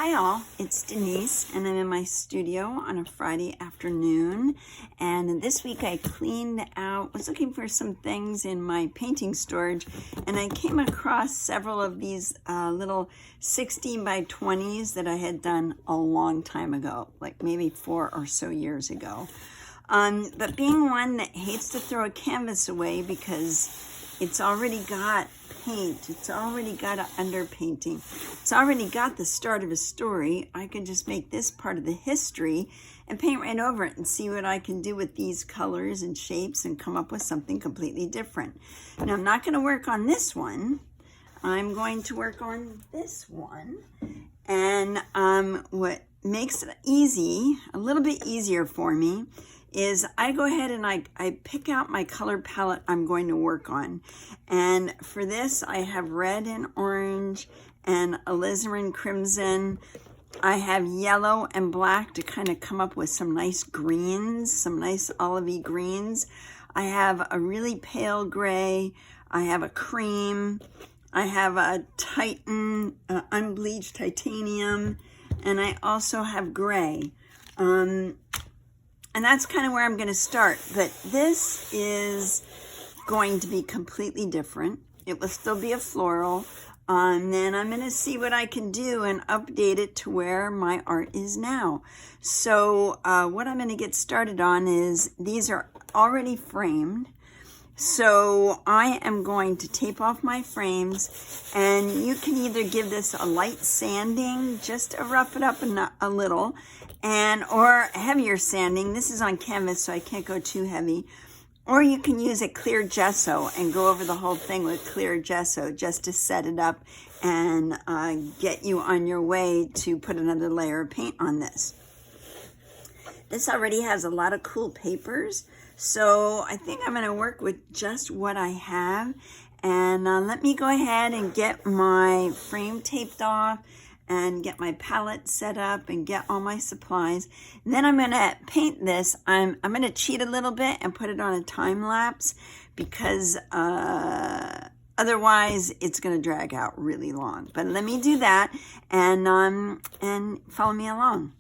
Hi all, it's Denise and I'm in my studio on a Friday afternoon, and this week I cleaned out, was looking for some things in my painting storage, and I came across several of these little 16 by 20s that I had done a long time ago, like maybe 4 or so years ago. But being one that hates to throw a canvas away because it's already got paint, it's already got an underpainting, it's already got the start of a story, I can just make this part of the history and paint right over it and see what I can do with these colors and shapes and come up with something completely different. Now I'm not going to work on this one, I'm going to work on this one, and what makes it easy, a little bit easier for me, is I go ahead and I pick out my color palette I'm going to work on. And for this, I have red and orange and alizarin crimson. I have yellow and black to kind of come up with some nice greens, some nice olivey greens. I have a really pale gray. I have a cream. I have a Titan, unbleached titanium. And I also have gray. And that's kind of where I'm going to start. But this is going to be completely different. It will still be a floral. And then I'm going to see what I can do and update it to where my art is now. So what I'm going to get started on is these are already framed. So I am going to tape off my frames, and you can either give this a light sanding just to rough it up a little, or heavier sanding. This is on canvas, so I can't go too heavy. Or you can use a clear gesso and go over the whole thing with clear gesso just to set it up and get you on your way to put another layer of paint on this. This already has a lot of cool papers, so I think I'm going to work with just what I have. And let me go ahead and get my frame taped off and get my palette set up and get all my supplies. And then I'm going to paint this. I'm going to cheat a little bit and put it on a time lapse because otherwise it's going to drag out really long. But let me do that and follow me along.